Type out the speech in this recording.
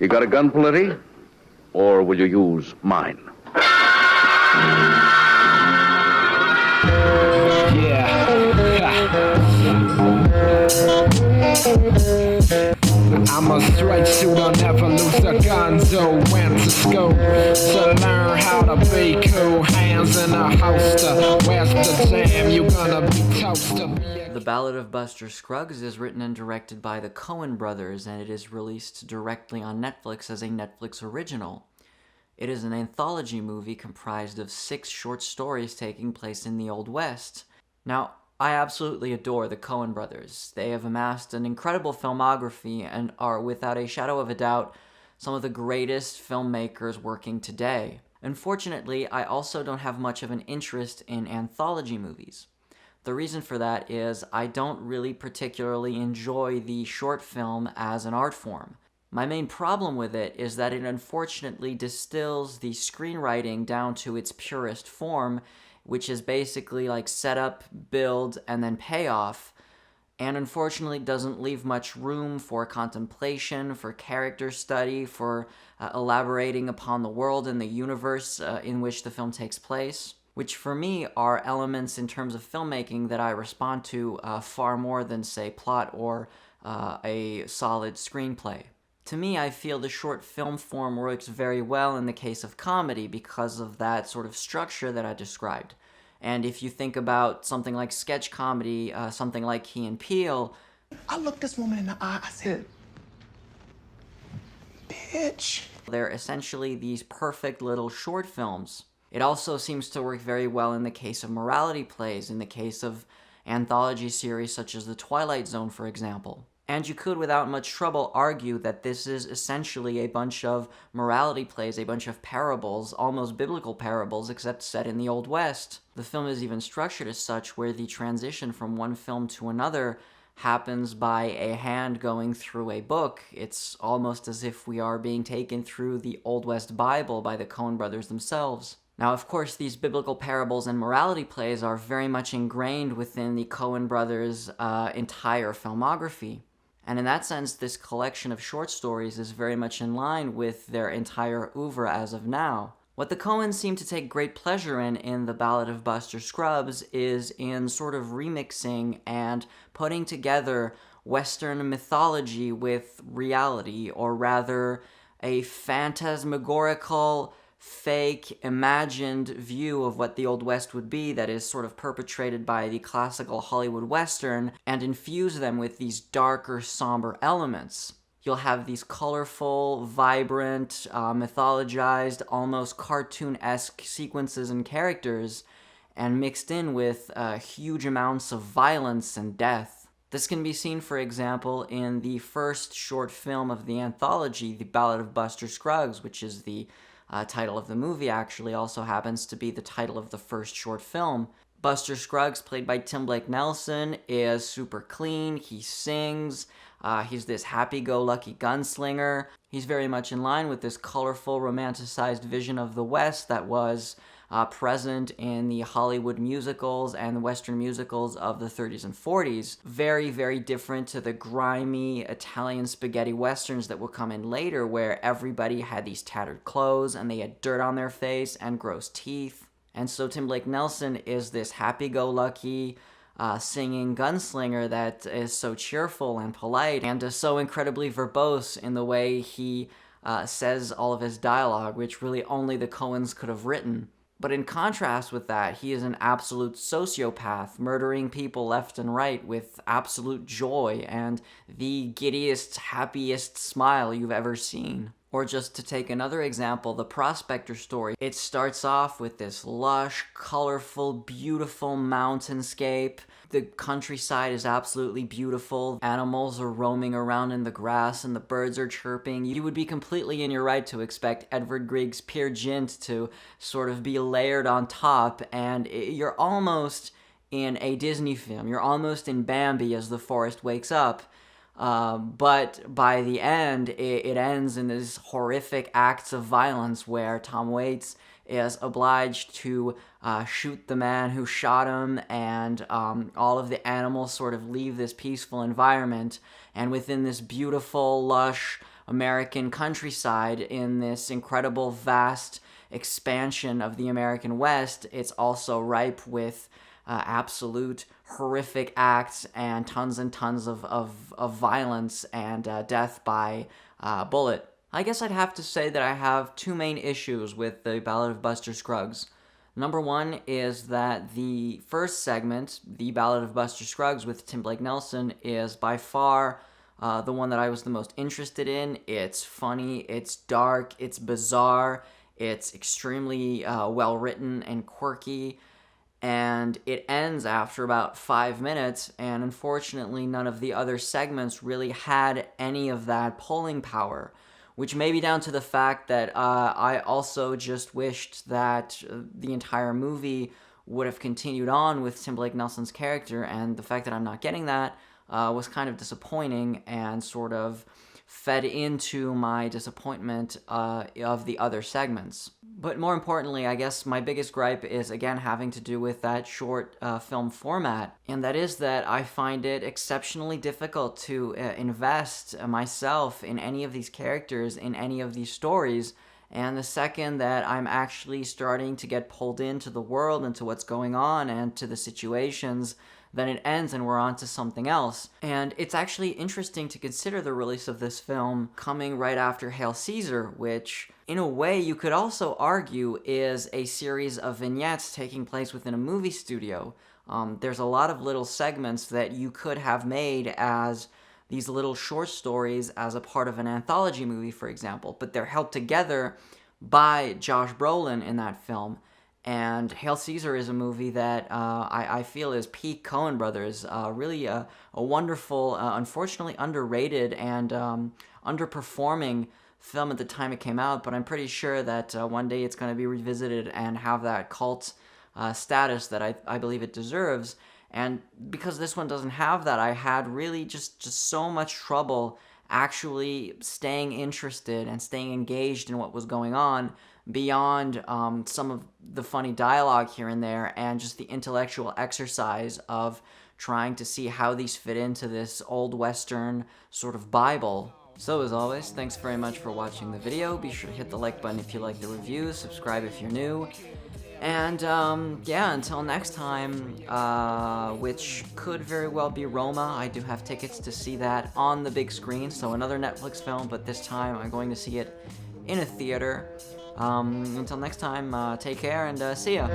You got a gun, Paletti? Or will you use mine? I'm a straight shooter, never lose a gun, so went to school to learn how to be cool. Hands in a holster, where's the jam? You gonna be toasted. The Ballad of Buster Scruggs is written and directed by the Coen brothers, and it is released directly on Netflix as a Netflix original. It is an anthology movie comprised of 6 short stories taking place in the Old West. Now, I absolutely adore the Coen brothers. They have amassed an incredible filmography and are, without a shadow of a doubt, some of the greatest filmmakers working today. Unfortunately, I also don't have much of an interest in anthology movies. The reason for that is I don't really particularly enjoy the short film as an art form. My main problem with it is that it unfortunately distills the screenwriting down to its purest form, which is basically like setup, build, and then payoff, and unfortunately doesn't leave much room for contemplation, for character study, for elaborating upon the world and the universe in which the film takes place, which for me are elements in terms of filmmaking that I respond to far more than, say, plot or a solid screenplay. To me, I feel the short film form works very well in the case of comedy because of that sort of structure that I described. And if you think about something like sketch comedy, something like Key and Peele, I looked this woman in the eye, I said, bitch. They're essentially these perfect little short films. It also seems to work very well in the case of morality plays, in the case of anthology series such as The Twilight Zone, for example. And you could, without much trouble, argue that this is essentially a bunch of morality plays, a bunch of parables, almost biblical parables, except set in the Old West. The film is even structured as such where the transition from one film to another happens by a hand going through a book. It's almost as if we are being taken through the Old West Bible by the Coen brothers themselves. Now, of course, these biblical parables and morality plays are very much ingrained within the Coen brothers' entire filmography. And in that sense, this collection of short stories is very much in line with their entire oeuvre as of now. What the Coens seem to take great pleasure in The Ballad of Buster Scruggs is in sort of remixing and putting together Western mythology with reality, or rather a phantasmagorical, fake, imagined view of what the Old West would be that is sort of perpetrated by the classical Hollywood Western, and infuse them with these darker, somber elements. You'll have these colorful, vibrant, mythologized, almost cartoon-esque sequences and characters, and mixed in with huge amounts of violence and death. This can be seen, for example, in the first short film of the anthology, The Ballad of Buster Scruggs, which is the title of the movie, actually also happens to be the title of the first short film. Buster Scruggs, played by Tim Blake Nelson, is super clean, he sings, he's this happy-go-lucky gunslinger. He's very much in line with this colorful, romanticized vision of the West that was present in the Hollywood musicals and the Western musicals of the 30s and 40s. Very, very different to the grimy Italian spaghetti westerns that will come in later, where everybody had these tattered clothes and they had dirt on their face and gross teeth. And so Tim Blake Nelson is this happy-go-lucky, singing gunslinger that is so cheerful and polite and is so incredibly verbose in the way he says all of his dialogue, which really only the Coens could have written. But in contrast with that, he is an absolute sociopath, murdering people left and right with absolute joy and the giddiest, happiest smile you've ever seen. Or just to take another example, the Prospector story. It starts off with this lush, colorful, beautiful mountainscape. The countryside is absolutely beautiful. Animals are roaming around in the grass and the birds are chirping. You would be completely in your right to expect Edvard Grieg's Peer Gynt to sort of be layered on top, and you're almost in a Disney film. You're almost in Bambi as the forest wakes up. But by the end, it ends in these horrific acts of violence where Tom Waits is obliged to shoot the man who shot him, and all of the animals sort of leave this peaceful environment, and within this beautiful, lush, American countryside, in this incredible, vast expansion of the American West, it's also ripe with absolute horrific acts and tons of violence and death by bullet. I guess I'd have to say that I have two main issues with the Ballad of Buster Scruggs. Number one is that the first segment, the Ballad of Buster Scruggs with Tim Blake Nelson, is by far the one that I was the most interested in. It's funny, it's dark, it's bizarre, it's extremely well written and quirky, and it ends after about 5 minutes, and unfortunately none of the other segments really had any of that pulling power, which may be down to the fact that I also just wished that the entire movie would have continued on with Tim Blake Nelson's character, and the fact that I'm not getting that was kind of disappointing and sort of fed into my disappointment of the other segments. But more importantly, I guess my biggest gripe is, again, having to do with that short film format, and that is that I find it exceptionally difficult to invest myself in any of these characters, in any of these stories, and the second that I'm actually starting to get pulled into the world, into what's going on, and to the situations, then it ends and we're on to something else. And it's actually interesting to consider the release of this film coming right after Hail Caesar, which in a way you could also argue is a series of vignettes taking place within a movie studio. There's a lot of little segments that you could have made as these little short stories as a part of an anthology movie, for example, but they're held together by Josh Brolin in that film. And Hail Caesar is a movie that I feel is peak Coen brothers, really a wonderful, unfortunately underrated and underperforming film at the time it came out, but I'm pretty sure that one day it's going to be revisited and have that cult status that I believe it deserves. And because this one doesn't have that, I had really just so much trouble actually staying interested and staying engaged in what was going on, beyond some of the funny dialogue here and there and just the intellectual exercise of trying to see how these fit into this old Western sort of Bible. So as always, thanks very much for watching the video. Be sure to hit the like button if you like the review, subscribe if you're new, and yeah, until next time, which could very well be Roma. I do have tickets to see that on the big screen, so another Netflix film, but this time I'm going to see it in a theater. Until next time, take care and see ya.